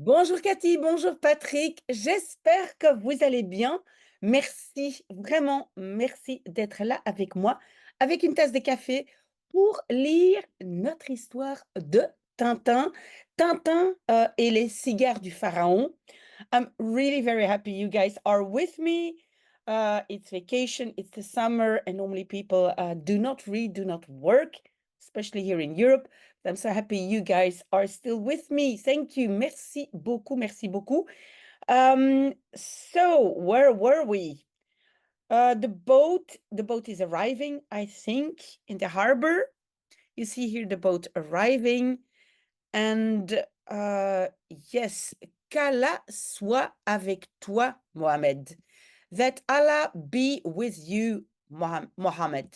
Bonjour Cathy, bonjour Patrick, j'espère que vous allez bien. Merci, vraiment merci d'être là avec moi, avec une tasse de café pour lire notre histoire de Tintin. Tintin et les cigares du pharaon. I'm really very happy you guys are with me. It's vacation, it's the summer, and normally people do not read, do not work, especially here in Europe. I'm so happy you guys are still with me. Thank you. Merci beaucoup, merci beaucoup. So where were we? The boat is arriving, I think, in the harbor. You see here the boat arriving. And yes, qu'Allah soit avec toi, Mohammed. That Allah be with you, Mohammed.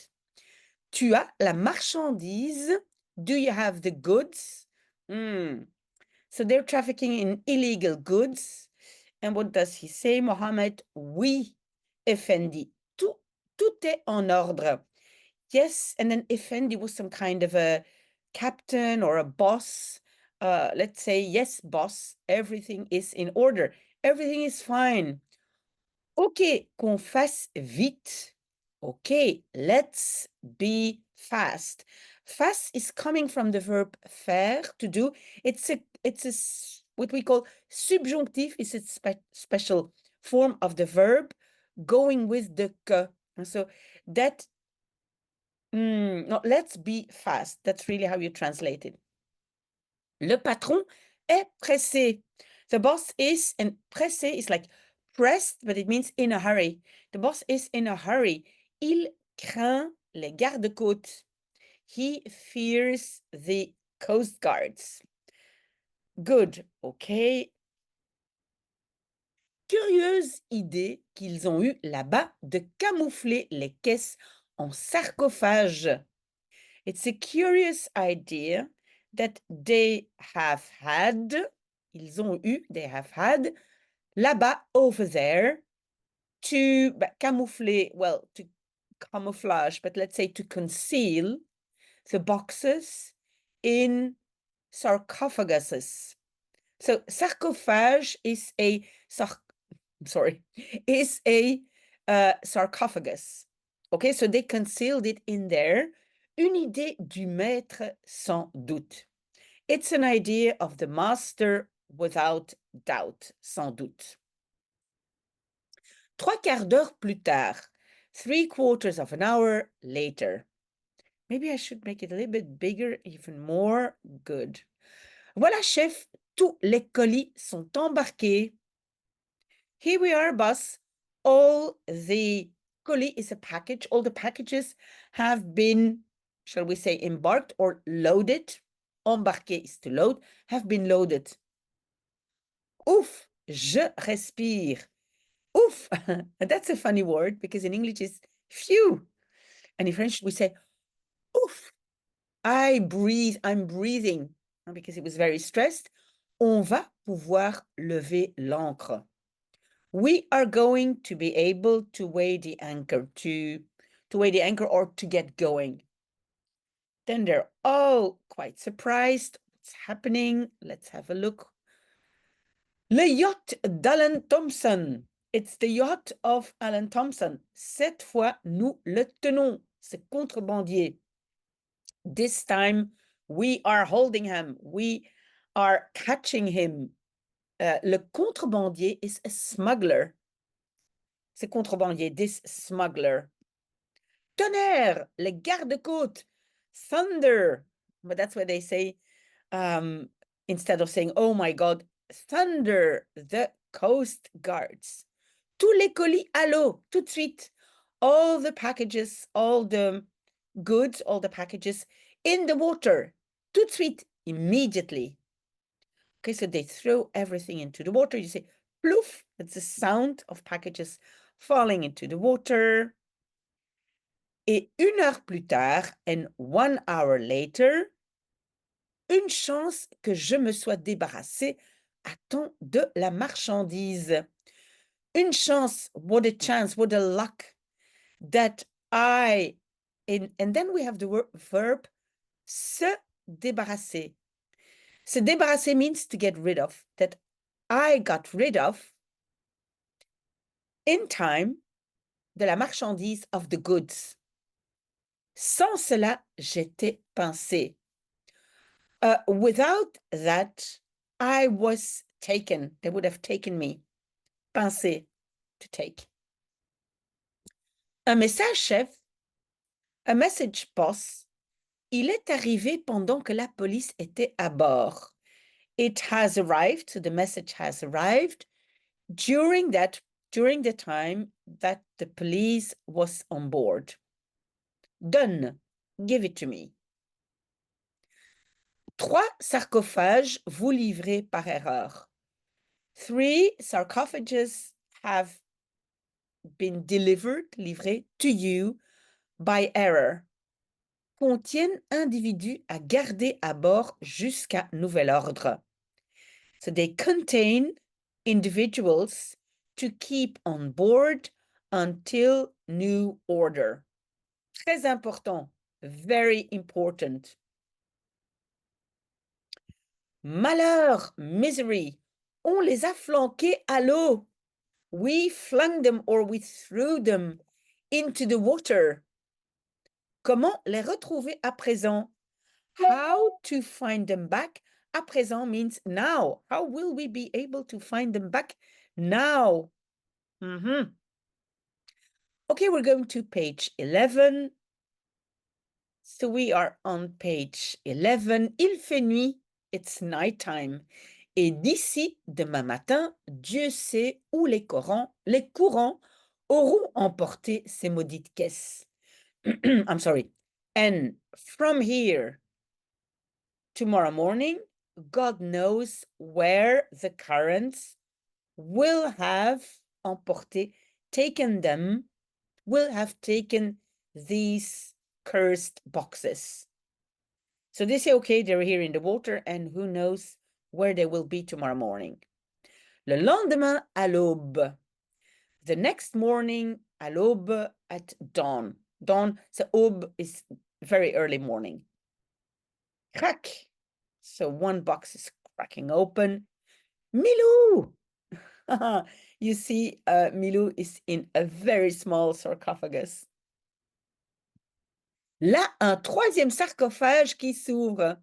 Tu as la marchandise. Do you have the goods? Hmm. So they're trafficking in illegal goods. And what does he say, Mohammed? Oui, Effendi. Tout est en ordre. Yes, and then Effendi was some kind of a captain or a boss. Let's say, yes, boss, everything is in order. Everything is fine. OK, qu'on fasse vite. OK, let's be fast. Fast is coming from the verb faire, to do. What we call subjunctive. Is a special form of the verb going with the que. And so that, no, let's be fast. That's really how you translate it. Le patron est pressé. The boss is, and pressé is like pressed, but it means in a hurry. The boss is in a hurry. Il craint les gardes-côtes. He fears the coast guards. Good, okay. Curieuse idée qu'ils ont eue là-bas de camoufler les caisses en sarcophage. It's a curious idea that they have had, ils ont eu, they have had, là-bas, over there, to camoufler, well, to camouflage, but let's say to conceal the boxes in sarcophaguses. So sarcophage is a sarcophagus. Okay, so they concealed it in there. Une idée du maître sans doute. It's an idea of the master without doubt, sans doute. 3/4 d'heure plus tard, 3/4 of an hour later. Maybe I should make it a little bit bigger, even more. Good. Voilà, chef, tous les colis sont embarqués. Here we are, boss. All the colis is a package. All the packages have been, shall we say, embarked or loaded. Embarqué is to load, have been loaded. Ouf, je respire. Ouf, that's a funny word because in English it's phew. And in French we say, ouf, I breathe, I'm breathing. Because it was very stressed. On va pouvoir lever l'ancre. We are going to be able to weigh the anchor, to weigh the anchor or to get going. Then they're all quite surprised. What's happening? Let's have a look. Le yacht d'Alan Thompson. It's the yacht of Alan Thompson. Cette fois, nous le tenons, ce contrebandier. This time, we are holding him. We are catching him. Le contrebandier is a smuggler. Ce contrebandier, this smuggler. Tonnerre, les gardes-côtes. Thunder. But that's what they say. Instead of saying, oh my God, thunder, the coast guards. Tous les colis à l'eau, tout de suite. All the packages, all the goods, all the packages in the water. Tout de suite, immediately. Okay, so they throw everything into the water. You say, plouf, that's the sound of packages falling into the water. Et 1 heure plus tard, and 1 hour later, une chance que je me sois débarrassé à temps de la marchandise. Une chance, what a chance, what a luck that and then we have the verb se débarrasser. Se débarrasser means to get rid of, that I got rid of, in time, de la marchandise, of the goods. Sans cela, j'étais pincé. Without that, I was taken. They would have taken me. Pincé, to take. Un message chef, a message boss, il est arrivé pendant que la police était à bord. It has arrived, so the message has arrived during the time that the police was on board. Donne, give it to me. 3 sarcophages vous livrés par erreur. 3 sarcophages have been delivered, livrés, to you by error. Contiennent individus à garder à bord jusqu'à nouvel ordre. So they contain individuals to keep on board until new order. Très important, very important. Malheur, misery, on les a flanqués à l'eau. We flung them or we threw them into the water. Comment les retrouver à présent? How to find them back? À présent means now. How will we be able to find them back now? Okay, we're going to page 11. So we are on page 11. Il fait nuit. It's nighttime. Et d'ici demain matin, Dieu sait où les courants auront emporté ces maudites caisses. I'm sorry. And from here, tomorrow morning, God knows where the currents will have emporté, taken them, will have taken these cursed boxes. So they say, okay, they're here in the water, and who knows where they will be tomorrow morning. Le lendemain à l'aube. The next morning à l'aube, at dawn. Dawn, so aube is very early morning. Crack. So one box is cracking open. Milou! You see, Milou is in a very small sarcophagus. Là, un troisième sarcophage qui s'ouvre.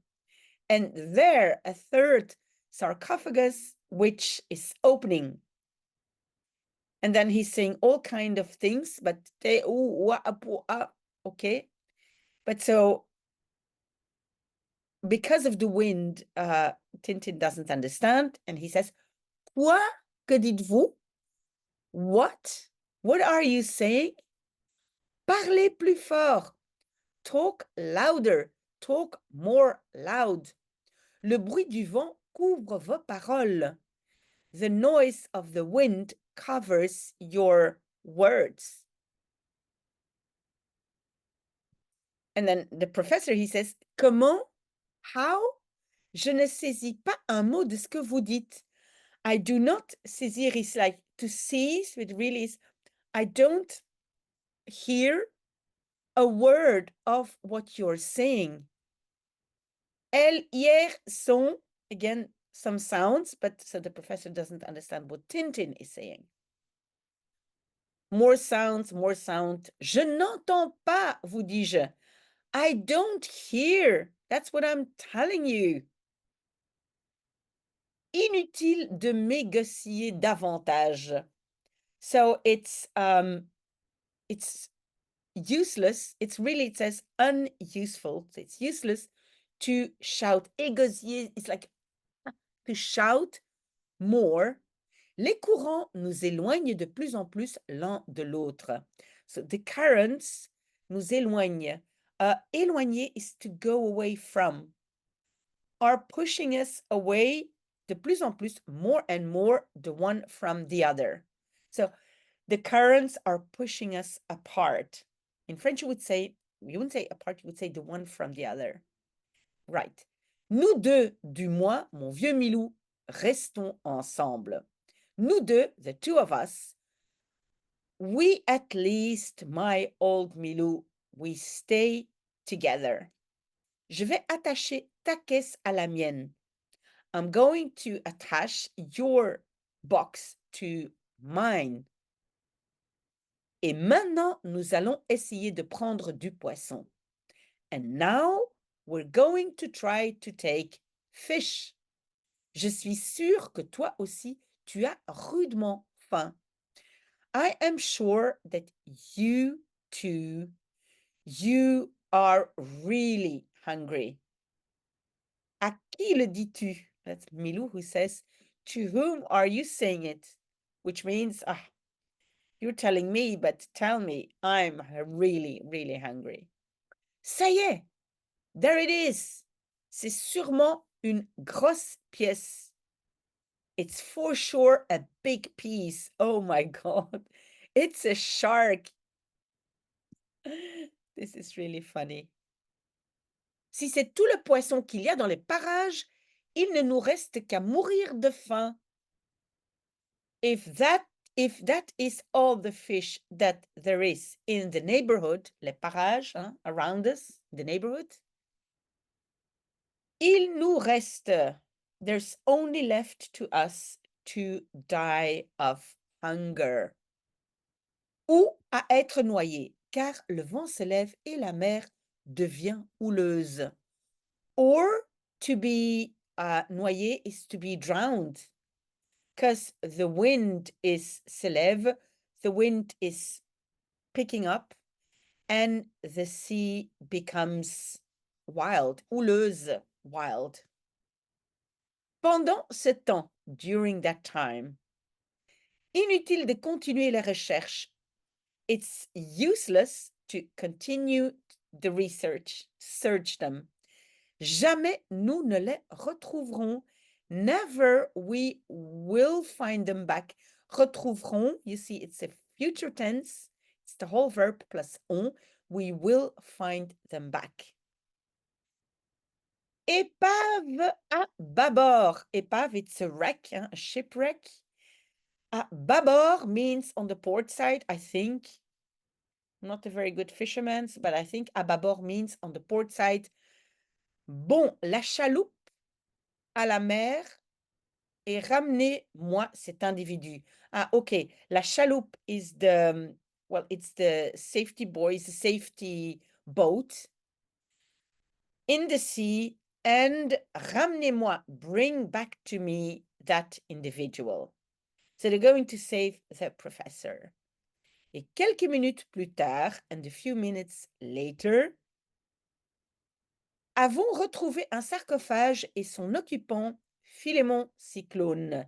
And there, a third sarcophagus, which is opening. And then he's saying all kind of things, but they, okay. But so, because of the wind, Tintin doesn't understand. And he says, Quoi? Que dites-vous? What? What are you saying? Parlez plus fort. Talk louder. Talk more loud. Le bruit du vent couvre vos paroles. The noise of the wind covers your words. And then the professor, he says, Comment? How? Je ne saisis pas un mot de ce que vous dites. I do not saisir is like to seize, it really is, I don't hear a word of what you're saying. Elle, hier, son, again, some sounds, but so the professor doesn't understand what Tintin is saying. More sounds, more sound. Je n'entends pas, vous dis-je. I don't hear. That's what I'm telling you. Inutile de négocier davantage. So it's useless. It's really, it says unuseful. So it's useless to shout. Négocier, it's like to shout more. Les courants nous éloignent de plus en plus l'un de l'autre. So the currents nous éloignent. Éloigner is to go away from. Are pushing us away de plus en plus, more and more, the one from the other. So the currents are pushing us apart. In French, you wouldn't say apart, you would say the one from the other. Right. Nous deux, du moins, mon vieux Milou, restons ensemble. Nous deux, the two of us, we at least, my old Milou, we stay together. Je vais attacher ta caisse à la mienne. I'm going to attach your box to mine. Et maintenant, nous allons essayer de prendre du poisson. And now, we're going to try to take fish. Je suis sûre que toi aussi, tu as rudement faim. I am sure that you too, you are really hungry. À qui le dis-tu? That's Milou who says, to whom are you saying it? Which means, you're telling me, but tell me, I'm really, really hungry. Ça y est, there it is. C'est sûrement une grosse pièce. It's for sure a big piece. Oh my God. It's a shark. This is really funny. Si c'est tout le poisson qu'il y a dans les parages, il ne nous reste qu'à mourir de faim. If that is all the fish that there is in the neighborhood, les parages, around us, the neighborhood, il nous reste, there's only left to us to die of hunger. Ou à être noyé, car le vent se lève et la mer devient houleuse. Or to be noyé is to be drowned, because the wind se lève, the wind is picking up, and the sea becomes wild, houleuse, wild. Pendant ce temps, during that time, inutile de continuer les recherches. It's useless to continue the research, search them. Jamais nous ne les retrouverons. Never we will find them back. Retrouverons, you see, it's a future tense. It's the whole verb plus on. We will find them back. Épave à bâbord. Épave, it's a wreck, a shipwreck. À bâbord means on the port side, I think. Not a very good fisherman, but I think à bâbord means on the port side. Bon, la chaloupe à la mer et ramenez-moi cet individu. Okay. La chaloupe is the, well, it's the safety buoy, it's the safety boat in the sea, and ramenez-moi, bring back to me that individual. So they're going to save the professor. Et quelques minutes plus tard, and a few minutes later, avons retrouvé un sarcophage et son occupant, Philémon Cyclone.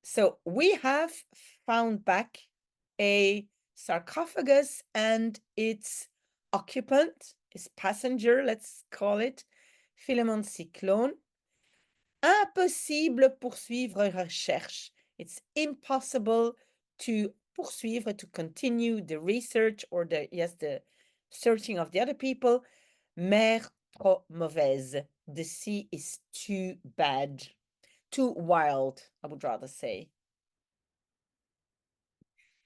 So we have found back a sarcophagus and its occupant, its passenger, let's call it, Philémon Cyclone. Impossible poursuivre recherche. It's impossible to poursuivre, to continue the research or the searching of the other people. Mer trop mauvaise. The sea is too bad. Too wild, I would rather say.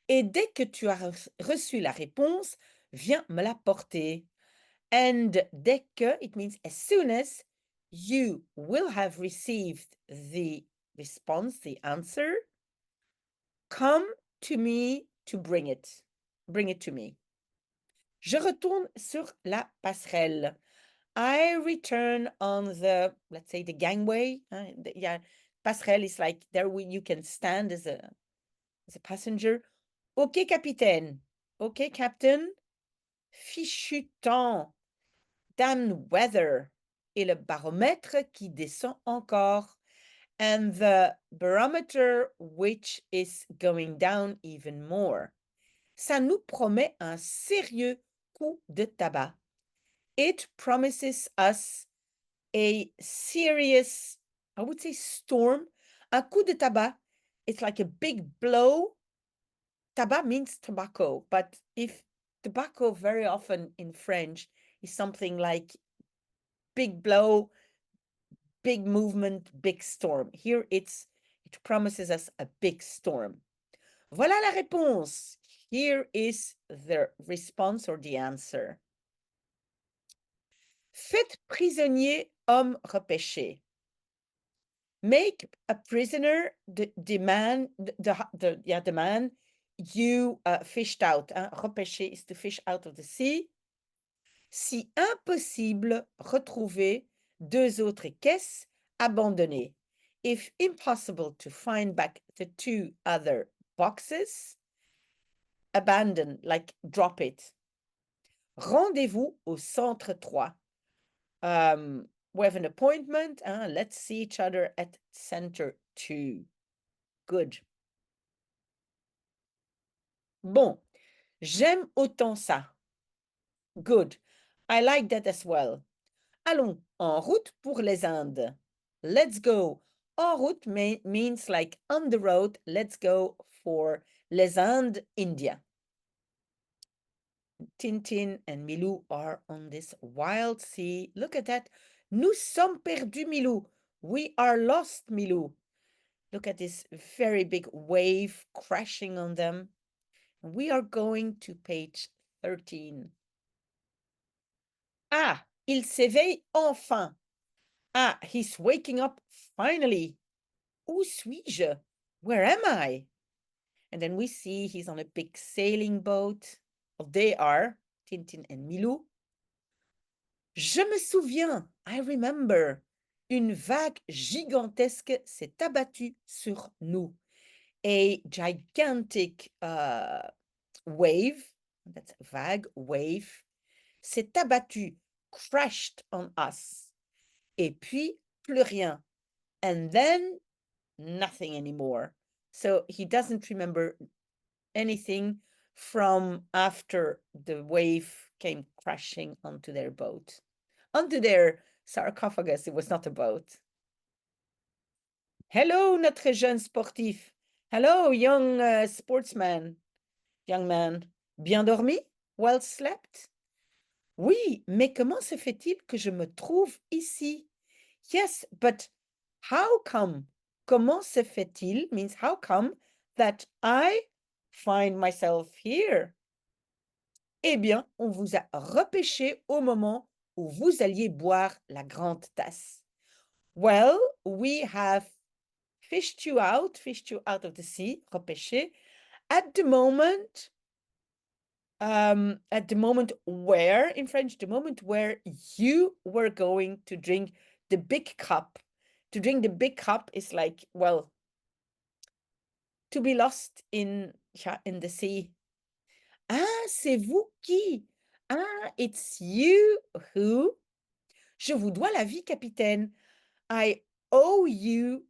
Et dès que tu as reçu la réponse, viens me la porter. And dès que, it means as soon as you will have received the response, the answer, come to me to bring it. Bring it to me. Je retourne sur la passerelle. I return on the, let's say, the gangway. Passerelle is like there you can stand as a passenger. OK, capitaine. OK, captain. Fichu temps. Damn weather. Et le baromètre qui descend encore. And the barometer which is going down even more. Ça nous promet un sérieux coup de tabac. It promises us a serious, I would say, storm. Un coup de tabac, it's like a big blow. Tabac means tobacco, but if tobacco very often in French is something like big blow, big movement, big storm. Here it promises us a big storm. Voilà la réponse. Here is the response or the answer. Faites prisonnier homme repêché. make a prisoner the man the man you fished out. Hein? Repêcher is to fish out of the sea. Si impossible, retrouver deux autres caisses abandonnées. If impossible to find back the two other boxes, abandon, like drop it. Rendez-vous au centre 3. We have an appointment. Let's see each other at center 2. Good. Bon, j'aime autant ça. Good. I like that as well. Allons, en route pour les Indes. Let's go. En route means like on the road. Let's go for les Indes, India. Tintin and Milou are on this wild sea. Look at that. Nous sommes perdus, Milou. We are lost, Milou. Look at this very big wave crashing on them. We are going to page 13. Ah, il s'éveille enfin. Ah, he's waking up finally. Où suis-je? Where am I? And then we see he's on a big sailing boat. Well, they are, Tintin and Milou. Je me souviens, I remember. Une vague gigantesque s'est abattue sur nous. A gigantic wave, that's vague, wave, s'est abattue, crashed on us. Et puis, plus rien. And then, nothing anymore. So he doesn't remember anything from after the wave came crashing onto their boat. Onto their sarcophagus, it was not a boat. Hello, notre jeune sportif. Hello, young sportsman. Young man. Bien dormi? Well slept? Oui, mais comment se fait-il que je me trouve ici? Yes, but how come? Comment se fait-il means how come that I find myself here? Eh bien, on vous a repêché au moment où vous alliez boire la grande tasse. Well, we have fished you out of the sea, repêché, at the moment where, in French, the moment where you were going to drink the big cup. To drink the big cup is like, well, to be lost in the sea. Ah, c'est vous qui? Ah, it's you who? Je vous dois la vie, capitaine. I owe you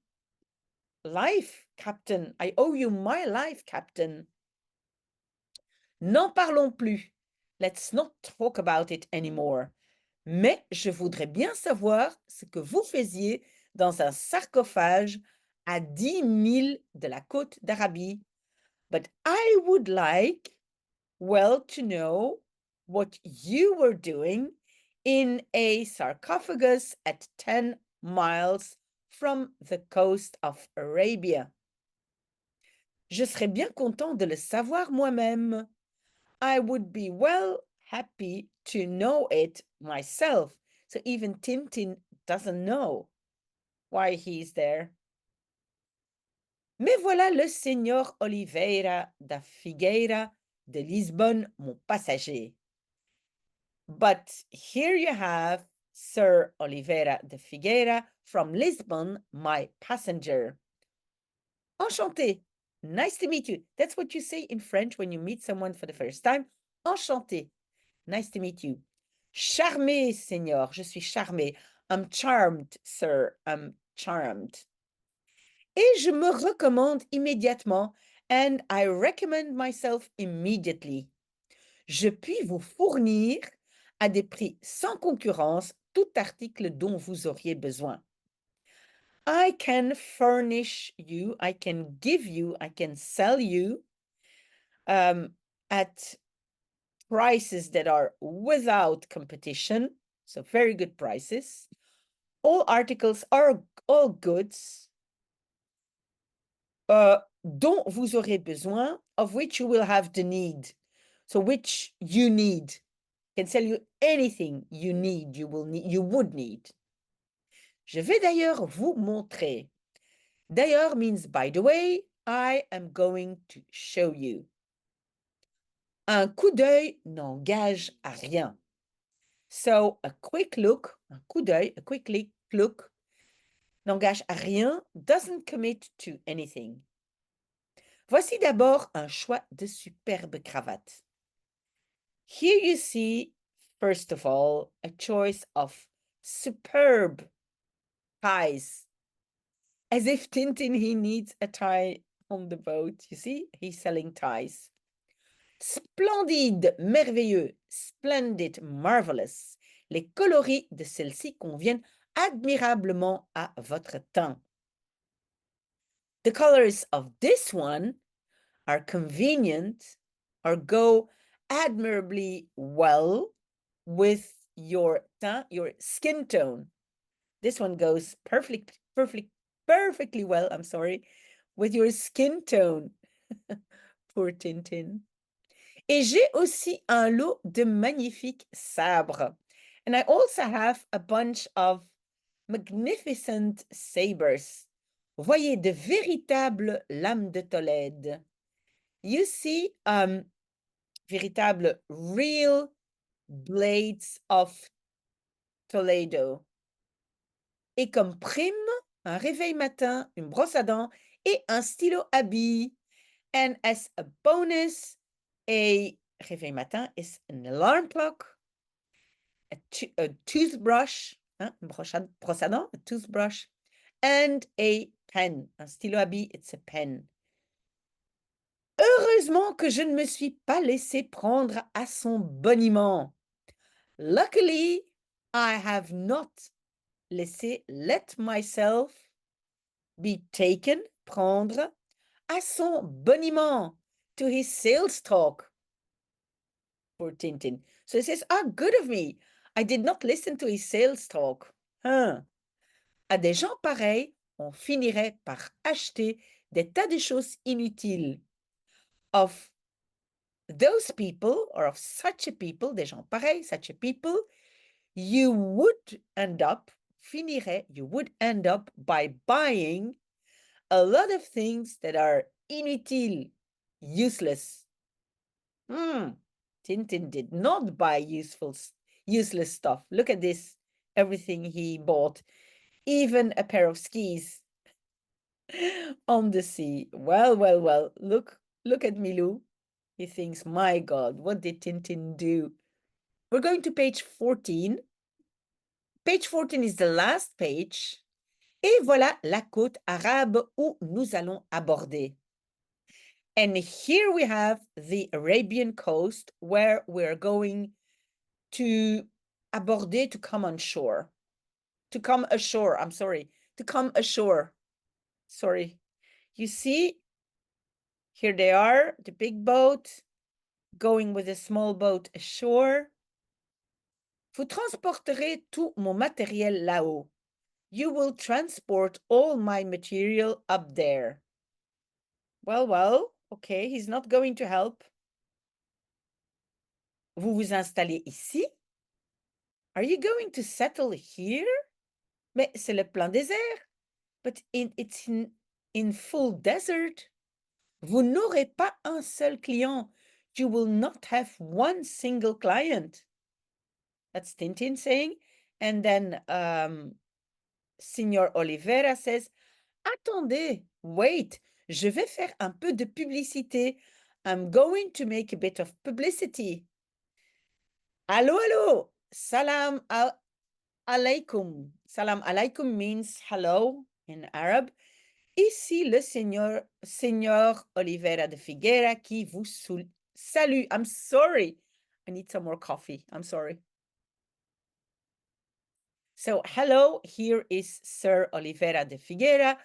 life, captain. I owe you my life, captain. N'en parlons plus. Let's not talk about it anymore. Mais je voudrais bien savoir ce que vous faisiez dans un sarcophage à 10 milles de la côte d'Arabie. But I would like, well, to know what you were doing in a sarcophagus at 10 miles from the coast of Arabia. Je serais bien content de le savoir moi-même. I would be well happy to know it myself. So even Tintin doesn't know why he's there. Mais voilà le Senhor Oliveira da Figueira de Lisbonne, mon passager. But here you have Sir Oliveira de Figueira from Lisbon, my passenger. Enchanté. Nice to meet you. That's what you say in French when you meet someone for the first time. Enchanté. Nice to meet you. Charmé, Seigneur. Je suis charmé. I'm charmed, sir. I'm charmed. Et je me recommande immédiatement. And I recommend myself immediately. Je puis vous fournir à des prix sans concurrence tout article dont vous auriez besoin. I can furnish you, I can give you, I can sell you at prices that are without competition, so very good prices. All articles are all goods dont vous aurez besoin, of which you will have the need. So which you need. Can sell you anything you need, you would need. Je vais d'ailleurs vous montrer. D'ailleurs means by the way, I am going to show you. Un coup d'œil n'engage à rien. So a quick look, un coup d'œil, a quick look n'engage à rien, doesn't commit to anything. Voici d'abord un choix de superbe cravate. Here you see, first of all, a choice of superb ties. As if Tintin, he needs a tie on the boat. You see, he's selling ties. Splendide, merveilleux, splendid, marvelous. Les coloris de celle-ci conviennent admirablement à votre teint. The colors of this one are convenient or go admirably well with your teint, your skin tone. This one goes perfectly well, I'm sorry, with your skin tone. Poor Tintin. Et j'ai aussi un lot de magnifiques sabres. And I also have a bunch of magnificent sabers. Voyez de véritables lames de Tolède. You see véritable real blades of Toledo. Et comme prime, un réveil matin, une brosse à dents et un stylo à billes. And as a bonus, a réveil matin is an alarm clock, a toothbrush, hein, une brosse à dents, a toothbrush, and a pen. Un stylo à billes, it's a pen. Heureusement que je ne me suis pas laissé prendre à son boniment. Luckily, I have not let myself be taken, prendre, à son boniment, to his sales talk. Poor Tintin. So he says, good of me. I did not listen to his sales talk. Hein. À des gens pareils, on finirait par acheter des tas de choses inutiles. Of those people, or of such a people, des gens pareils, such a people, you would end up by buying a lot of things that are inutile, useless. Tintin did not buy useless stuff. Look at this, everything he bought, even a pair of skis on the sea. Well, look at Milou. He thinks, my God, what did Tintin do? We're going to page 14. Page 14 is the last page. Et voilà la côte arabe où nous allons aborder. And here we have the Arabian coast where we're going to aborder, to come on shore. To come ashore, I'm sorry. To come ashore. Sorry. You see, here they are, the big boat, going with a small boat ashore. Vous transporterez tout mon matériel là-haut. You will transport all my material up there. Well, okay, he's not going to help. Vous vous installez ici? Are you going to settle here? Mais c'est le plein désert. But it's in full desert. Vous n'aurez pas un seul client. You will not have one single client. That's Tintin saying. And then Signor Oliveira says, attendez, wait, je vais faire un peu de publicité. I'm going to make a bit of publicity. Allô, salam alaikum. Salam alaikum means hello in Arab. Ici le Seigneur Oliveira de Figueira qui vous salue. I'm sorry. I need some more coffee. I'm sorry. So, hello, here is Sir Oliveira de Figueira,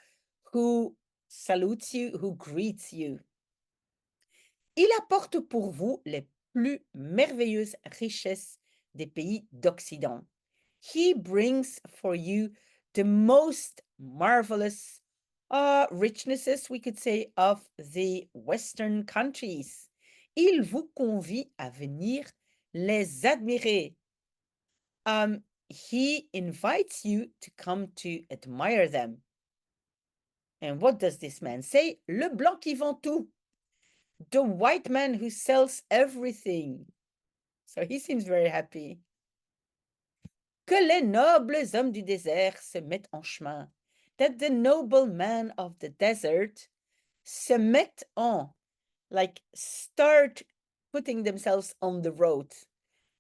who salutes you, who greets you. Il apporte pour vous les plus merveilleuses richesses des pays d'Occident. He brings for you the most marvelous richnesses, we could say, of the Western countries. Il vous convie à venir les admirer. He invites you to come to admire them. And what does this man say? Le blanc qui vend tout. The white man who sells everything. So he seems very happy. Que les nobles hommes du désert se mettent en chemin. That the noble men of the desert se mettent en, like start putting themselves on the road.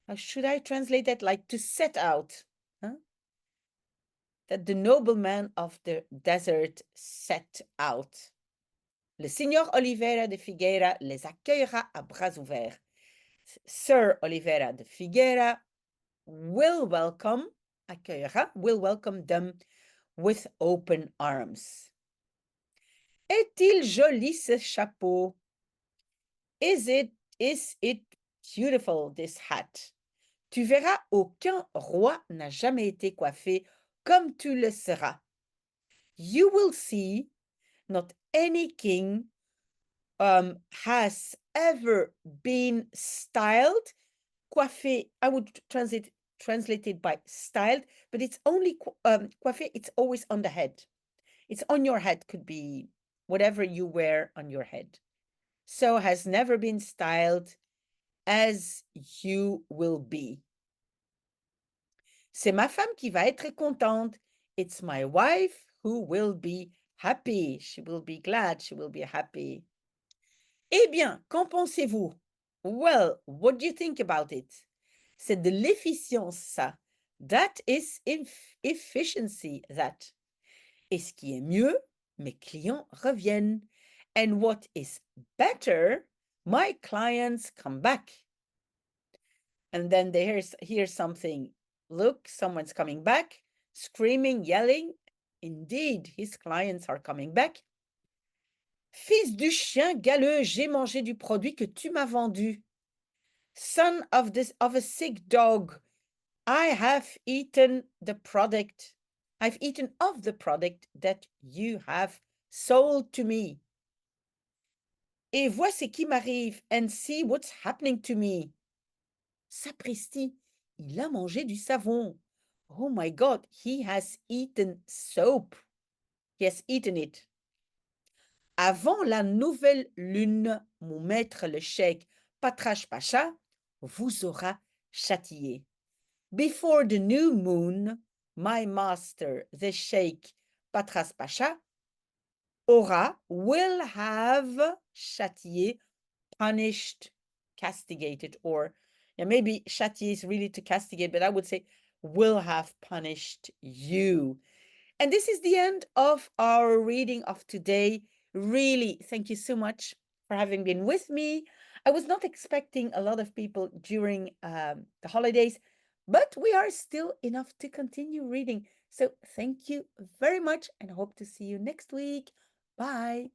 How should I translate that? Like to set out. Huh? That the noblemen of the desert set out. Le Signor Oliveira de Figueira les accueillera à bras ouverts. Sir Oliveira de Figueira will welcome, accueillera, will welcome them with open arms. Est-il joli ce chapeau? Is it beautiful, this hat? Tu verras, aucun roi n'a jamais été coiffé comme tu le seras. You will see, not any king has ever been styled. Coiffé, I would translate it by styled, but it's only coiffé, it's always on the head. It's on your head, could be whatever you wear on your head. So has never been styled as you will be. C'est ma femme qui va être contente. It's my wife who will be happy. She will be glad. She will be happy. Eh bien, qu'en pensez-vous? Well, what do you think about it? C'est de l'efficience, ça. That is efficiency, that. Et ce qui est mieux, mes clients reviennent. And what is better, my clients come back. And then they hear something. Look, someone's coming back, screaming, yelling. Indeed, his clients are coming back. Fils du chien galeux, j'ai mangé du produit que tu m'as vendu. Son of a sick dog, I have eaten the product. I've eaten of the product that you have sold to me. Et vois ce qui m'arrive, and see what's happening to me. Sapristi, il a mangé du savon. Oh my God, he has eaten soap. He has eaten it. Avant la nouvelle lune, mon maître le cheikh Patrash Pacha vous aura châtié. Before the new moon, my master, the sheikh Patras Pacha, will have châtié, punished, castigated, or maybe châtié is really to castigate, but I would say will have punished you. And this is the end of our reading of today. Really, thank you so much for having been with me. I was not expecting a lot of people during the holidays, but we are still enough to continue reading. So thank you very much and hope to see you next week. Bye.